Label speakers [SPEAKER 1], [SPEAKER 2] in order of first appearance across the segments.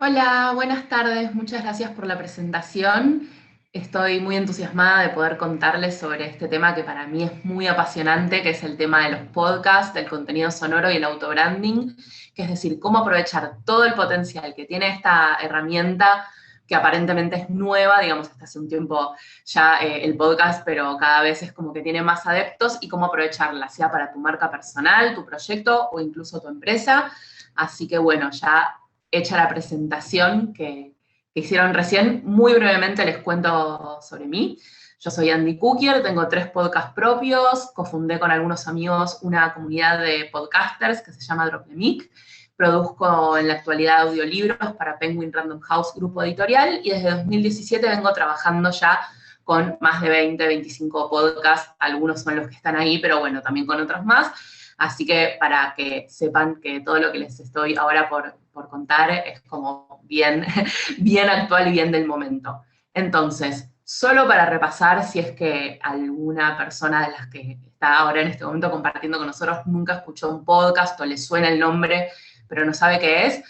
[SPEAKER 1] Hola, buenas tardes. Muchas gracias por la presentación. Estoy muy entusiasmada de poder contarles sobre este tema que para mí es muy apasionante, que es el tema de los podcasts, del contenido sonoro y el autobranding, que es decir, cómo aprovechar todo el potencial que tiene esta herramienta que aparentemente es nueva, digamos, hasta hace un tiempo ya el podcast, pero cada vez es como que tiene más adeptos y cómo aprovecharla, sea para tu marca personal, tu proyecto o incluso tu empresa. Así que bueno, ya hecha la presentación que hicieron recién, muy brevemente les cuento sobre mí. Yo soy Andy Cookier, tengo 3 podcasts propios, cofundé con algunos amigos una comunidad de podcasters que se llama Drop the Mic. Produzco en la actualidad audiolibros para Penguin Random House Grupo Editorial y desde 2017 vengo trabajando ya con más de 20, 25 podcasts, algunos son los que están ahí, pero bueno, también con otros más. Así que para que sepan que todo lo que les estoy ahora por contar es como bien, bien actual y bien del momento. Entonces, solo para repasar, si es que alguna persona de las que está ahora en este momento compartiendo con nosotros nunca escuchó un podcast o le suena el nombre, pero no sabe qué es,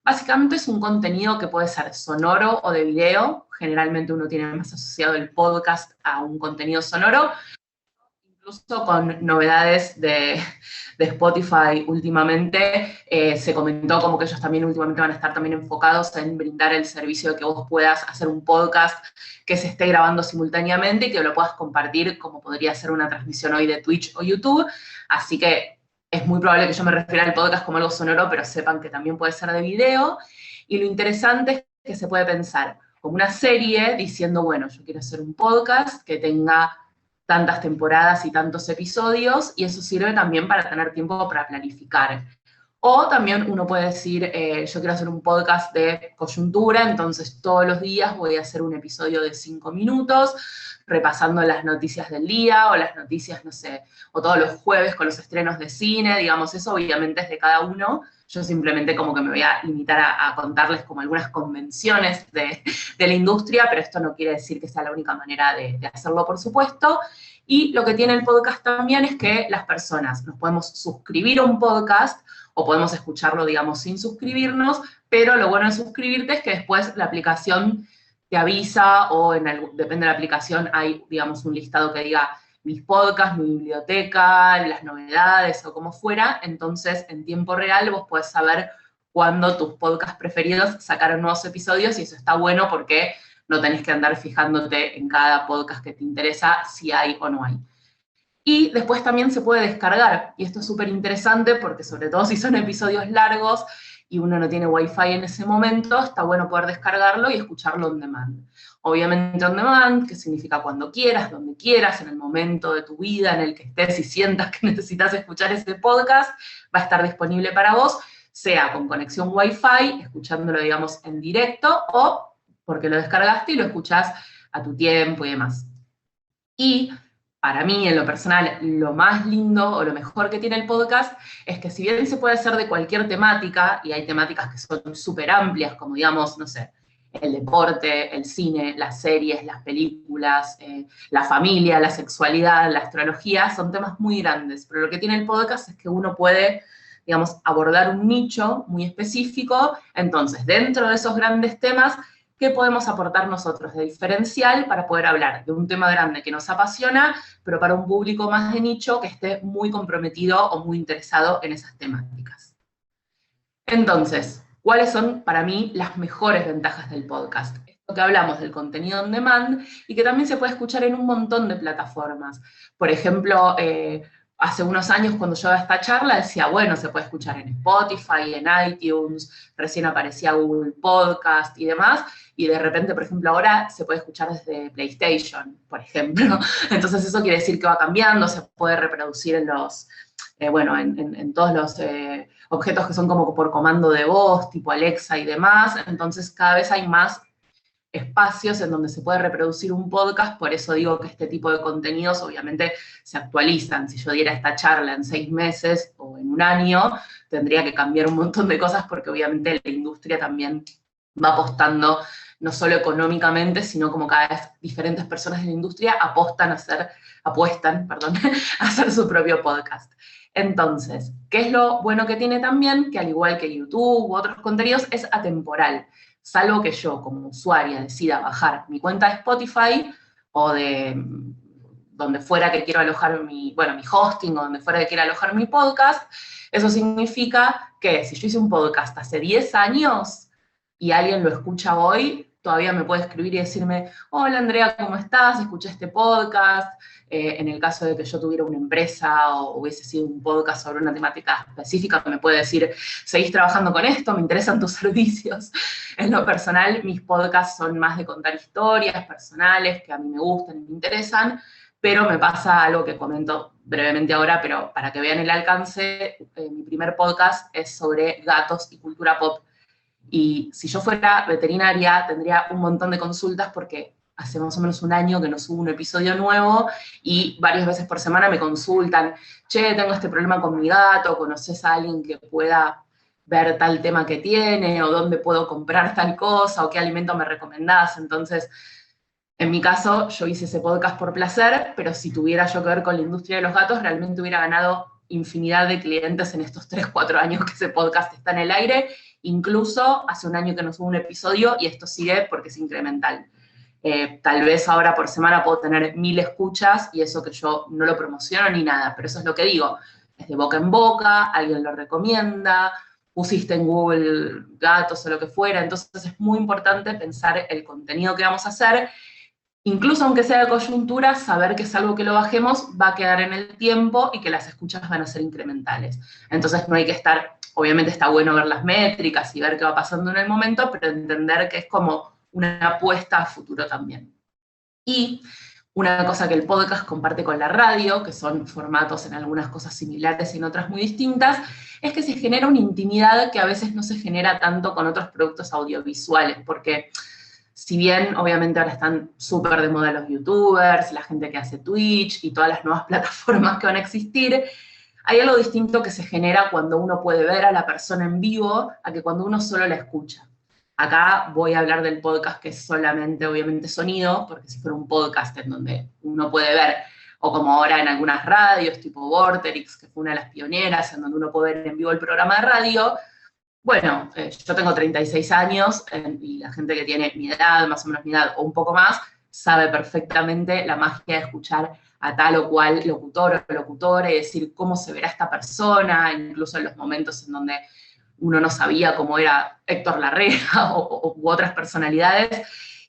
[SPEAKER 1] básicamente es un contenido que puede ser sonoro o de video. Generalmente uno tiene más asociado el podcast a un contenido sonoro, incluso con novedades de Spotify últimamente, se comentó como que ellos también últimamente van a estar también enfocados en brindar el servicio de que vos puedas hacer un podcast que se esté grabando simultáneamente y que lo puedas compartir como podría ser una transmisión hoy de Twitch o YouTube. Así que es muy probable que yo me refiera al podcast como algo sonoro, pero sepan que también puede ser de video. Y lo interesante es que se puede pensar como una serie diciendo, bueno, yo quiero hacer un podcast que tenga tantas temporadas y tantos episodios, y eso sirve también para tener tiempo para planificar. O también uno puede decir, yo quiero hacer un podcast de coyuntura, entonces todos los días voy a hacer un episodio de 5 minutos, repasando las noticias del día, o las noticias, no sé, o todos los jueves con los estrenos de cine, digamos, eso obviamente es de cada uno. Yo simplemente como que me voy a limitar a contarles como algunas convenciones de la industria, pero esto no quiere decir que sea la única manera de hacerlo, por supuesto. Y lo que tiene el podcast también es que las personas nos podemos suscribir a un podcast o podemos escucharlo, digamos, sin suscribirnos, pero lo bueno de suscribirte es que después la aplicación te avisa o depende de la aplicación hay, digamos, un listado que diga mis podcasts, mi biblioteca, las novedades o como fuera. Entonces, en tiempo real vos podés saber cuándo tus podcasts preferidos sacaron nuevos episodios y eso está bueno porque no tenés que andar fijándote en cada podcast que te interesa si hay o no hay. Y después también se puede descargar, y esto es súper interesante porque sobre todo si son episodios largos y uno no tiene wifi en ese momento, está bueno poder descargarlo y escucharlo on demand. Obviamente on demand, que significa cuando quieras, donde quieras, en el momento de tu vida en el que estés y sientas que necesitas escuchar ese podcast, va a estar disponible para vos, sea con conexión wifi, escuchándolo, digamos, en directo, o porque lo descargaste y lo escuchás a tu tiempo y demás. Y para mí, en lo personal, lo más lindo o lo mejor que tiene el podcast es que si bien se puede hacer de cualquier temática, y hay temáticas que son súper amplias, como digamos, no sé, el deporte, el cine, las series, las películas, la familia, la sexualidad, la astrología, son temas muy grandes, pero lo que tiene el podcast es que uno puede, digamos, abordar un nicho muy específico, entonces dentro de esos grandes temas qué podemos aportar nosotros de diferencial para poder hablar de un tema grande que nos apasiona, pero para un público más de nicho que esté muy comprometido o muy interesado en esas temáticas. Entonces, ¿cuáles son para mí las mejores ventajas del podcast? Esto que hablamos del contenido on demand y que también se puede escuchar en un montón de plataformas. Por ejemplo, hace unos años cuando yo daba esta charla decía, bueno, se puede escuchar en Spotify, en iTunes, recién aparecía Google Podcast y demás, y de repente, por ejemplo, ahora se puede escuchar desde PlayStation, por ejemplo. Entonces eso quiere decir que va cambiando, se puede reproducir en los, bueno, en todos los objetos que son como por comando de voz, tipo Alexa y demás. Entonces cada vez hay más espacios en donde se puede reproducir un podcast, por eso digo que este tipo de contenidos obviamente se actualizan. Si yo diera esta charla en 6 meses o en un año, tendría que cambiar un montón de cosas porque obviamente la industria también va apostando, no solo económicamente, sino como cada vez diferentes personas de la industria apuestan, perdón, a hacer su propio podcast. Entonces, ¿qué es lo bueno que tiene también? Que al igual que YouTube u otros contenidos, es atemporal. Salvo que yo, como usuaria, decida bajar mi cuenta de Spotify o de donde fuera que quiero alojar mi hosting o donde fuera que quiera alojar mi podcast, eso significa que si yo hice un podcast hace 10 años y alguien lo escucha hoy, todavía me puede escribir y decirme, hola Andrea, ¿cómo estás? Escuché este podcast. En el caso de que yo tuviera una empresa o hubiese sido un podcast sobre una temática específica, me puede decir, ¿seguís trabajando con esto? Me interesan tus servicios. En lo personal, mis podcasts son más de contar historias personales que a mí me gustan y me interesan, pero me pasa algo que comento brevemente ahora, pero para que vean el alcance, mi primer podcast es sobre gatos y cultura pop. Y si yo fuera veterinaria, tendría un montón de consultas porque hace más o menos un año que no subo un episodio nuevo y varias veces por semana me consultan, che, tengo este problema con mi gato, ¿conoces a alguien que pueda ver tal tema que tiene? ¿O dónde puedo comprar tal cosa? ¿O qué alimento me recomendás? Entonces, en mi caso, yo hice ese podcast por placer, pero si tuviera yo que ver con la industria de los gatos, realmente hubiera ganado infinidad de clientes en estos 3 4 años que ese podcast está en el aire. Incluso hace un año que no subo un episodio y esto sigue porque es incremental. Tal vez ahora por semana puedo tener 1000 escuchas y eso que yo no lo promociono ni nada, pero eso es lo que digo. Es de boca en boca, alguien lo recomienda, pusiste en Google gatos o lo que fuera, entonces es muy importante pensar el contenido que vamos a hacer. Incluso aunque sea de coyuntura, saber que es algo que lo bajemos va a quedar en el tiempo y que las escuchas van a ser incrementales. Entonces no hay que estar, obviamente está bueno ver las métricas y ver qué va pasando en el momento, pero entender que es como una apuesta a futuro también. Y una cosa que el podcast comparte con la radio, que son formatos en algunas cosas similares y en otras muy distintas, es que se genera una intimidad que a veces no se genera tanto con otros productos audiovisuales, porque si bien obviamente ahora están súper de moda los youtubers, la gente que hace Twitch y todas las nuevas plataformas que van a existir, hay algo distinto que se genera cuando uno puede ver a la persona en vivo a que cuando uno solo la escucha. Acá voy a hablar del podcast que es solamente obviamente sonido, porque si fuera un podcast en donde uno puede ver, o como ahora en algunas radios, tipo Vorterix, que fue una de las pioneras, en donde uno puede ver en vivo el programa de radio. Bueno, yo tengo 36 años y la gente que tiene mi edad, más o menos mi edad, o un poco más, sabe perfectamente la magia de escuchar a tal o cual locutor o locutora y decir cómo se verá esta persona, incluso en los momentos en donde uno no sabía cómo era Héctor Larrea u otras personalidades.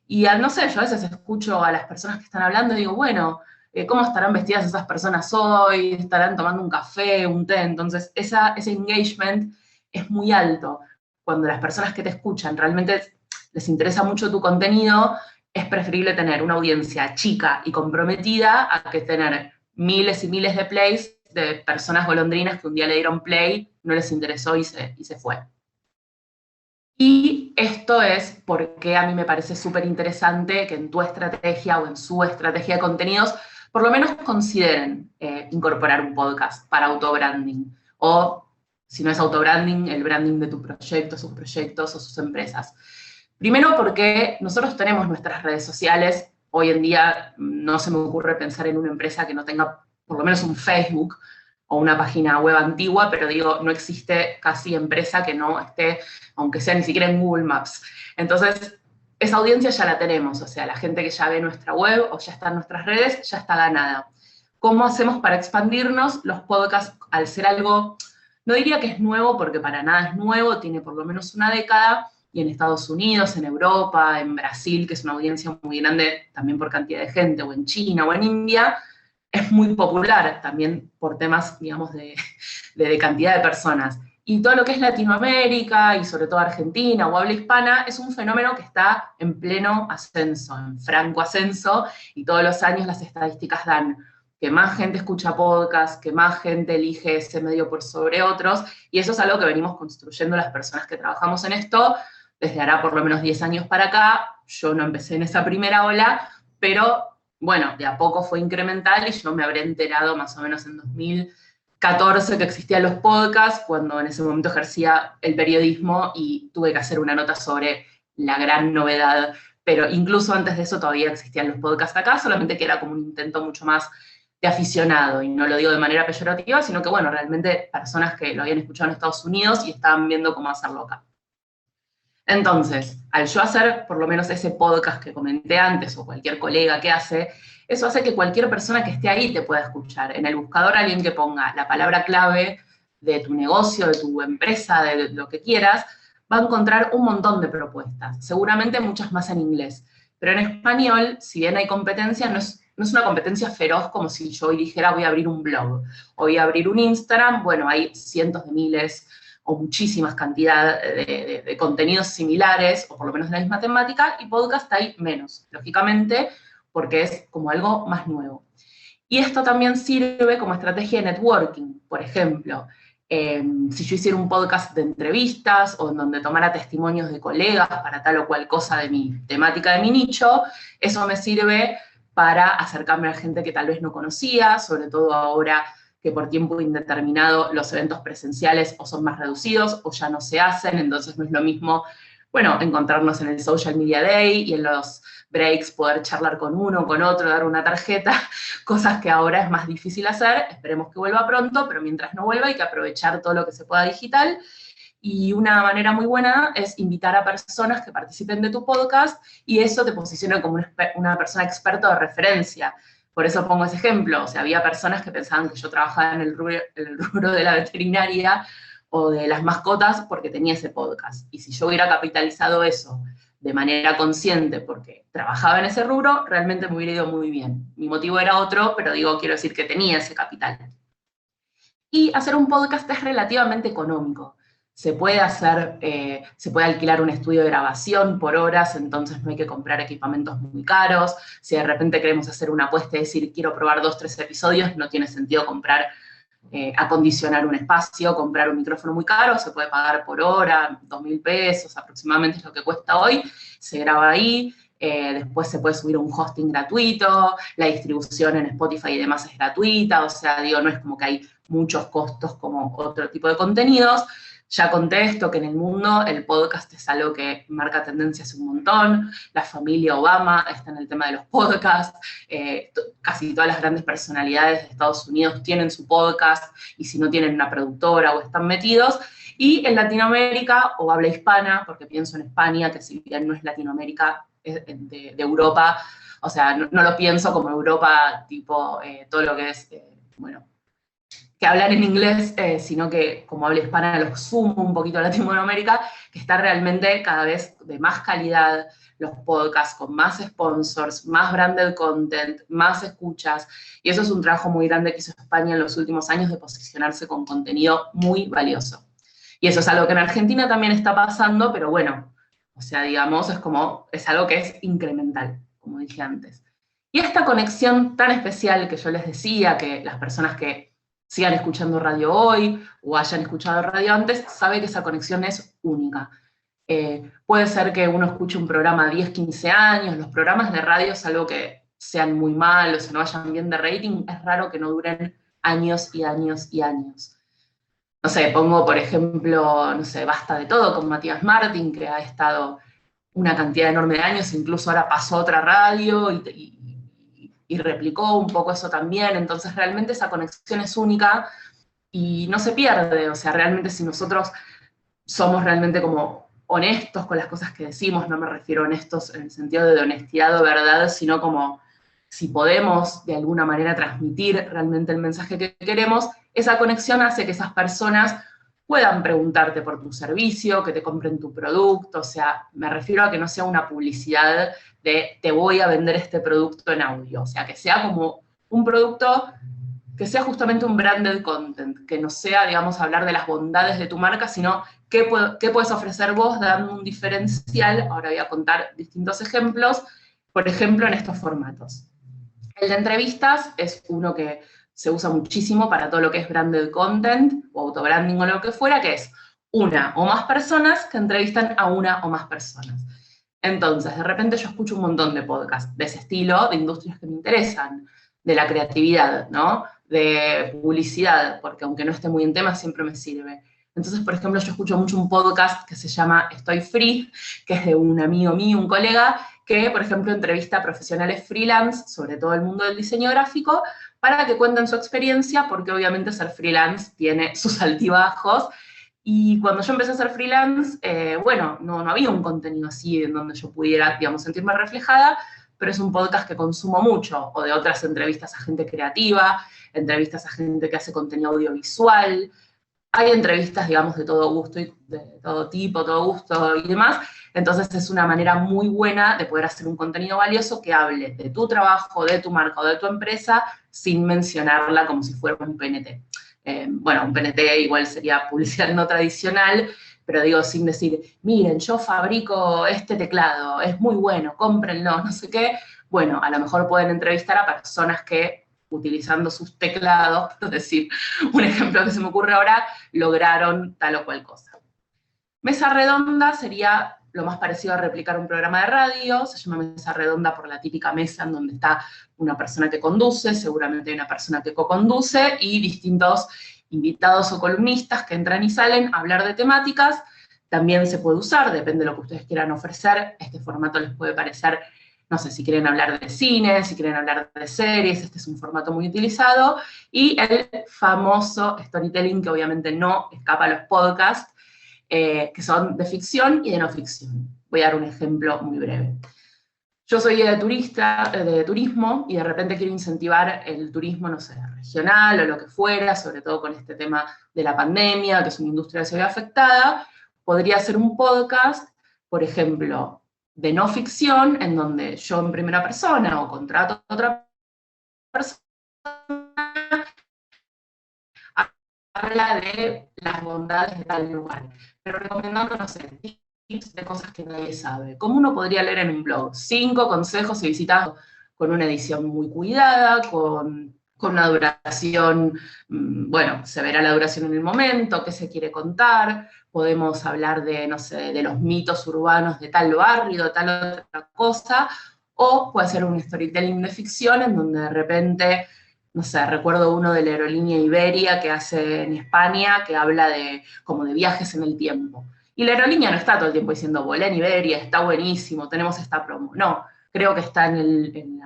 [SPEAKER 1] Y no sé, yo a veces escucho a las personas que están hablando y digo, bueno, ¿cómo estarán vestidas esas personas hoy? ¿Estarán tomando un café, un té? Entonces, ese engagement es muy alto. Cuando las personas que te escuchan realmente les interesa mucho tu contenido, es preferible tener una audiencia chica y comprometida a que tener miles y miles de plays de personas golondrinas que un día le dieron play, no les interesó y se fue. Y esto es porque a mí me parece súper interesante que en tu estrategia o en su estrategia de contenidos, por lo menos consideren incorporar un podcast para autobranding. O si no es autobranding, el branding de tu proyecto, sus proyectos o sus empresas. Primero porque nosotros tenemos nuestras redes sociales. Hoy en día no se me ocurre pensar en una empresa que no tenga por lo menos un Facebook o una página web antigua, pero digo, no existe casi empresa que no esté, aunque sea ni siquiera en Google Maps. Entonces, esa audiencia ya la tenemos, o sea, la gente que ya ve nuestra web o ya está en nuestras redes, ya está ganada. ¿Cómo hacemos para expandirnos? Los podcasts, al ser algo, no diría que es nuevo, porque para nada es nuevo, tiene por lo menos una década, y en Estados Unidos, en Europa, en Brasil, que es una audiencia muy grande también por cantidad de gente, o en China o en India, es muy popular también por temas, digamos, de cantidad de personas. Y todo lo que es Latinoamérica y sobre todo Argentina o habla hispana es un fenómeno que está en pleno ascenso, en franco ascenso, y todos los años las estadísticas dan que más gente escucha podcast, que más gente elige ese medio por sobre otros, y eso es algo que venimos construyendo las personas que trabajamos en esto desde hará por lo menos 10 años para acá. Yo no empecé en esa primera ola, pero bueno, de a poco fue incremental y yo me habré enterado más o menos en 2014 que existían los podcasts, cuando en ese momento ejercía el periodismo y tuve que hacer una nota sobre la gran novedad, pero incluso antes de eso todavía existían los podcasts acá, solamente que era como un intento mucho más de aficionado, y no lo digo de manera peyorativa, sino que, bueno, realmente personas que lo habían escuchado en Estados Unidos y estaban viendo cómo hacerlo acá. Entonces, al yo hacer por lo menos ese podcast que comenté antes, o cualquier colega que hace, eso hace que cualquier persona que esté ahí te pueda escuchar. En el buscador alguien que ponga la palabra clave de tu negocio, de tu empresa, de lo que quieras, va a encontrar un montón de propuestas, seguramente muchas más en inglés. Pero en español, si bien hay competencia, no es una competencia feroz como si yo hoy dijera voy a abrir un blog, o voy a abrir un Instagram. Bueno, hay cientos de miles o muchísimas cantidades de contenidos similares, o por lo menos de la misma temática, y podcast hay menos, lógicamente, porque es como algo más nuevo. Y esto también sirve como estrategia de networking. Por ejemplo, si yo hiciera un podcast de entrevistas o en donde tomara testimonios de colegas para tal o cual cosa de mi temática, de mi nicho, eso me sirve para acercarme a gente que tal vez no conocía, sobre todo ahora que por tiempo indeterminado los eventos presenciales o son más reducidos o ya no se hacen, entonces no es lo mismo, bueno, encontrarnos en el Social Media Day y en los breaks poder charlar con uno, con otro, dar una tarjeta, cosas que ahora es más difícil hacer. Esperemos que vuelva pronto, pero mientras no vuelva hay que aprovechar todo lo que se pueda digital. Y una manera muy buena es invitar a personas que participen de tu podcast, y eso te posiciona como una persona experta de referencia. Por eso pongo ese ejemplo. O sea, había personas que pensaban que yo trabajaba en el rubro de la veterinaria o de las mascotas porque tenía ese podcast. Y si yo hubiera capitalizado eso de manera consciente porque trabajaba en ese rubro, realmente me hubiera ido muy bien. Mi motivo era otro, pero digo, quiero decir que tenía ese capital. Y hacer un podcast es relativamente económico. Se puede hacer, se puede alquilar un estudio de grabación por horas, entonces no hay que comprar equipamientos muy caros. Si de repente queremos hacer una apuesta y decir, quiero probar 2, 3 episodios, no tiene sentido comprar, acondicionar un espacio, comprar un micrófono muy caro, se puede pagar por hora, 2.000 pesos aproximadamente es lo que cuesta hoy, se graba ahí. Después se puede subir un hosting gratuito, la distribución en Spotify y demás es gratuita, o sea, digo, no es como que hay muchos costos como otro tipo de contenidos. Ya conté esto, que en el mundo el podcast es algo que marca tendencias un montón. La familia Obama está en el tema de los podcasts. Casi todas las grandes personalidades de Estados Unidos tienen su podcast, y si no tienen una productora o están metidos. Y en Latinoamérica, o habla hispana, porque pienso en España, que si bien no es Latinoamérica, es de Europa, o sea, no lo pienso como Europa, tipo todo lo que es, bueno, que hablan en inglés, sino que como habla hispana lo sumo un poquito a Latinoamérica, que está realmente cada vez de más calidad, los podcasts con más sponsors, más branded content, más escuchas, y eso es un trabajo muy grande que hizo España en los últimos años de posicionarse con contenido muy valioso. Y eso es algo que en Argentina también está pasando, pero bueno, o sea, digamos, es algo que es incremental, como dije antes. Y esta conexión tan especial que yo les decía, que las personas que sigan escuchando radio hoy o hayan escuchado radio antes, sabe que esa conexión es única. Puede ser que uno escuche un programa 10, 15 años, los programas de radio, salvo que sean muy malos o no vayan bien de rating, es raro que no duren años y años y años. No sé, pongo por ejemplo, no sé, Basta de Todo con Matías Martín, que ha estado una cantidad enorme de años, incluso ahora pasó a otra radio y replicó un poco eso también. Entonces realmente esa conexión es única y no se pierde. O sea, realmente si nosotros somos realmente como honestos con las cosas que decimos, no me refiero a honestos en el sentido de honestidad o verdad, sino como si podemos de alguna manera transmitir realmente el mensaje que queremos, esa conexión hace que esas personas puedan preguntarte por tu servicio, que te compren tu producto. O sea, me refiero a que no sea una publicidad de te voy a vender este producto en audio, o sea, que sea como un producto que sea justamente un branded content, que no sea, digamos, hablar de las bondades de tu marca, sino qué puedes ofrecer vos dando un diferencial. Ahora voy a contar distintos ejemplos, por ejemplo, en estos formatos. El de entrevistas es uno que se usa muchísimo para todo lo que es branded content o autobranding o lo que fuera, que es una o más personas que entrevistan a una o más personas. Entonces, de repente yo escucho un montón de podcasts de ese estilo, de industrias que me interesan, de la creatividad, ¿no? De publicidad, porque aunque no esté muy en tema, siempre me sirve. Entonces, por ejemplo, yo escucho mucho un podcast que se llama Estoy Free, que es de un amigo mío, un colega, que, por ejemplo, entrevista a profesionales freelance sobre todo el mundo del diseño gráfico para que cuenten su experiencia, porque obviamente ser freelance tiene sus altibajos. Y cuando yo empecé a ser freelance, bueno, no había un contenido así en donde yo pudiera, digamos, sentirme reflejada, pero es un podcast que consumo mucho, o de otras entrevistas a gente creativa, entrevistas a gente que hace contenido audiovisual. Hay entrevistas, digamos, de todo gusto y de todo tipo, todo gusto y demás. Entonces es una manera muy buena de poder hacer un contenido valioso que hable de tu trabajo, de tu marca o de tu empresa sin mencionarla como si fuera un PNT. Bueno, un PNT igual sería publicidad no tradicional, pero digo, sin decir, miren, yo fabrico este teclado, es muy bueno, cómprenlo, no sé qué. Bueno, a lo mejor pueden entrevistar a personas que, utilizando sus teclados, por decir un ejemplo que se me ocurre ahora, lograron tal o cual cosa. Mesa redonda sería lo más parecido a replicar un programa de radio, se llama mesa redonda por la típica mesa en donde está una persona que conduce, seguramente hay una persona que co-conduce, y distintos invitados o columnistas que entran y salen a hablar de temáticas. También se puede usar, depende de lo que ustedes quieran ofrecer, este formato les puede parecer, no sé, si quieren hablar de cine, si quieren hablar de series, este es un formato muy utilizado, y el famoso storytelling, que obviamente no escapa a los podcasts, que son de ficción y de no ficción. Voy a dar un ejemplo muy breve. Yo soy guía de turista, de turismo, y de repente quiero incentivar el turismo, no sé, regional o lo que fuera, sobre todo con este tema de la pandemia, que es una industria que se ve afectada. Podría hacer un podcast, por ejemplo, de no ficción, en donde yo en primera persona o contrato a otra persona, habla de las bondades de tal lugar, pero recomendando, no sé, tips de cosas que nadie sabe. ¿Cómo uno podría leer en un blog? 5 consejos y visitas con una edición muy cuidada, con una duración, bueno, se verá la duración en el momento, qué se quiere contar, podemos hablar de, no sé, de los mitos urbanos de tal barrio, de tal otra cosa, o puede ser un storytelling de ficción en donde de repente, no sé, recuerdo uno de la aerolínea Iberia que hace en España, que habla de, como de viajes en el tiempo. Y la aerolínea no está todo el tiempo diciendo, volé en Iberia, está buenísimo, tenemos esta promo. No, creo que está en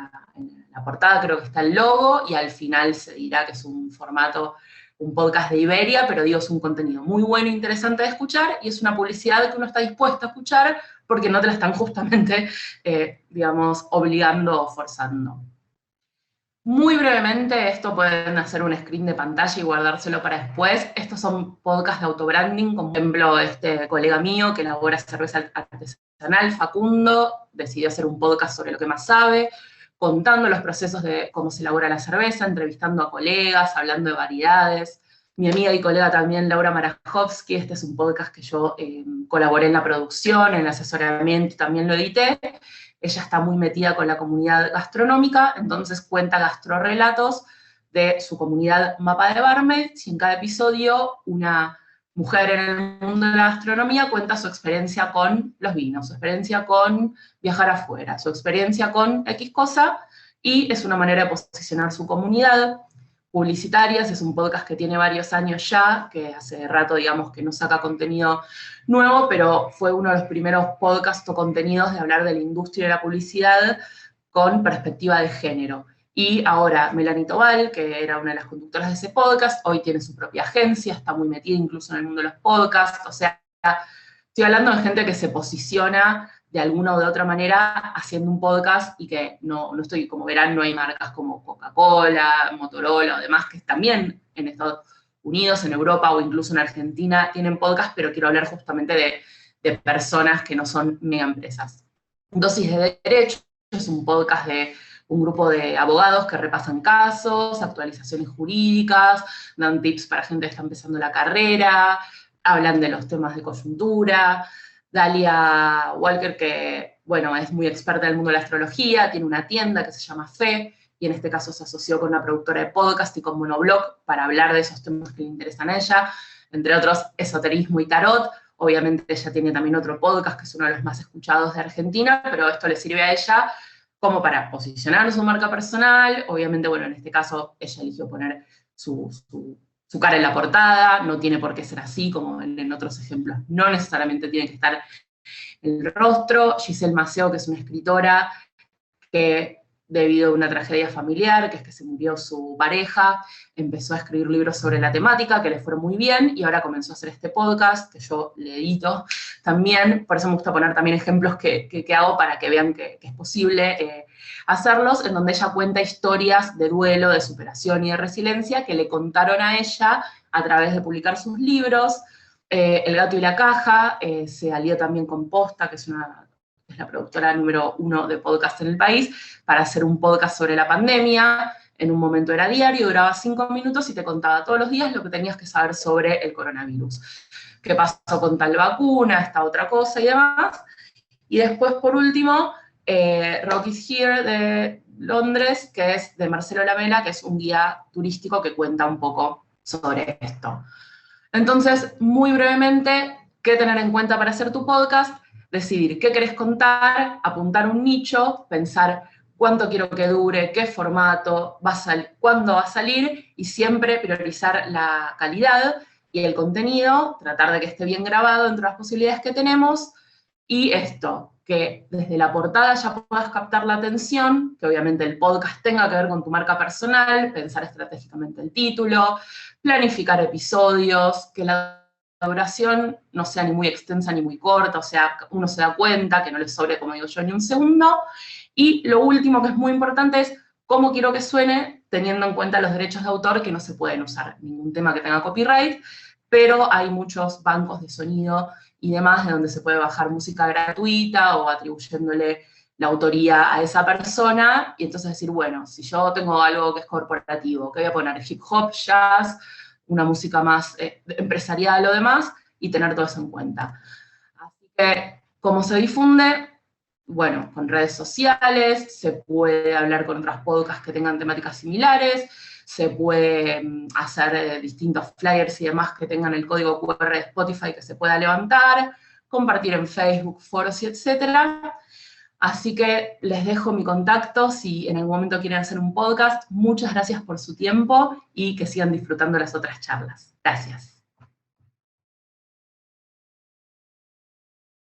[SPEAKER 1] la portada, creo que está el logo, y al final se dirá que es un formato, un podcast de Iberia, pero digo, es un contenido muy bueno e interesante de escuchar, y es una publicidad que uno está dispuesto a escuchar porque no te la están justamente, digamos, obligando o forzando. Muy brevemente, esto pueden hacer un screen de pantalla y guardárselo para después. Estos son podcasts de autobranding, como por ejemplo este colega mío que elabora cerveza artesanal, Facundo, decidió hacer un podcast sobre lo que más sabe, contando los procesos de cómo se elabora la cerveza, entrevistando a colegas, hablando de variedades. Mi amiga y colega también, Laura Marajowski, este es un podcast que yo colaboré en la producción, en el asesoramiento, también lo edité. Ella está muy metida con la comunidad gastronómica, entonces cuenta gastrorrelatos de su comunidad Mapa de Barmaids, y en cada episodio una mujer en el mundo de la gastronomía cuenta su experiencia con los vinos, su experiencia con viajar afuera, su experiencia con X cosa, y es una manera de posicionar su comunidad. Publicitarias, es un podcast que tiene varios años ya, que hace rato, digamos, que no saca contenido nuevo, pero fue uno de los primeros podcasts o contenidos de hablar de la industria de la publicidad con perspectiva de género. Y ahora Melanie Tobal, que era una de las conductoras de ese podcast, hoy tiene su propia agencia, está muy metida incluso en el mundo de los podcasts, o sea, estoy hablando de gente que se posiciona de alguna o de otra manera haciendo un podcast, y que no estoy, como verán, no hay marcas como Coca-Cola, Motorola o demás que también en Estados Unidos, en Europa o incluso en Argentina tienen podcast, pero quiero hablar justamente de personas que no son mega empresas. Dosis de Derecho es un podcast de un grupo de abogados que repasan casos, actualizaciones jurídicas, dan tips para gente que está empezando la carrera, hablan de los temas de coyuntura. Dalia Walker, que, bueno, es muy experta en el mundo de la astrología, tiene una tienda que se llama Fe, y en este caso se asoció con una productora de podcast y con Monoblog para hablar de esos temas que le interesan a ella, entre otros esoterismo y tarot. Obviamente ella tiene también otro podcast que es uno de los más escuchados de Argentina, pero esto le sirve a ella como para posicionar su marca personal. Obviamente, bueno, en este caso ella eligió poner su su cara en la portada, no tiene por qué ser así, como en otros ejemplos, no necesariamente tiene que estar el rostro. Giselle Maceo, que es una escritora que debido a una tragedia familiar, que es que se murió su pareja, empezó a escribir libros sobre la temática, que le fueron muy bien, y ahora comenzó a hacer este podcast, que yo le edito también. Por eso me gusta poner también ejemplos que hago para que vean que es posible hacerlos, en donde ella cuenta historias de duelo, de superación y de resiliencia que le contaron a ella a través de publicar sus libros. El gato y la caja se alió también con Posta, que es la productora número 1 de podcast en el país, para hacer un podcast sobre la pandemia. En un momento era diario, duraba 5 minutos y te contaba todos los días lo que tenías que saber sobre el coronavirus. ¿Qué pasó con tal vacuna, esta otra cosa y demás? Y después, por último, Rock is Here de Londres, que es de Marcelo Lamela, que es un guía turístico que cuenta un poco sobre esto. Entonces, muy brevemente, ¿qué tener en cuenta para hacer tu podcast? Decidir qué querés contar, apuntar un nicho, pensar cuánto quiero que dure, qué formato, cuándo va a salir, y siempre priorizar la calidad y el contenido, tratar de que esté bien grabado dentro de las posibilidades que tenemos, y esto, que desde la portada ya puedas captar la atención, que obviamente el podcast tenga que ver con tu marca personal, pensar estratégicamente el título, planificar episodios, que la duración no sea ni muy extensa ni muy corta, o sea, uno se da cuenta, que no le sobre, como digo yo, ni un segundo. Y lo último que es muy importante es cómo quiero que suene, teniendo en cuenta los derechos de autor, que no se pueden usar ningún tema que tenga copyright, pero hay muchos bancos de sonido y demás de donde se puede bajar música gratuita o atribuyéndole la autoría a esa persona, y entonces decir, bueno, si yo tengo algo que es corporativo, que voy a poner hip hop, jazz, una música más empresarial o demás, y tener todo eso en cuenta. Así que, ¿cómo se difunde? Bueno, con redes sociales, se puede hablar con otras podcasts que tengan temáticas similares, se puede hacer distintos flyers y demás que tengan el código QR de Spotify que se pueda levantar, compartir en Facebook, foros y etcétera. Así que les dejo mi contacto si en algún momento quieren hacer un podcast. Muchas gracias por su tiempo y que sigan disfrutando las otras charlas. Gracias.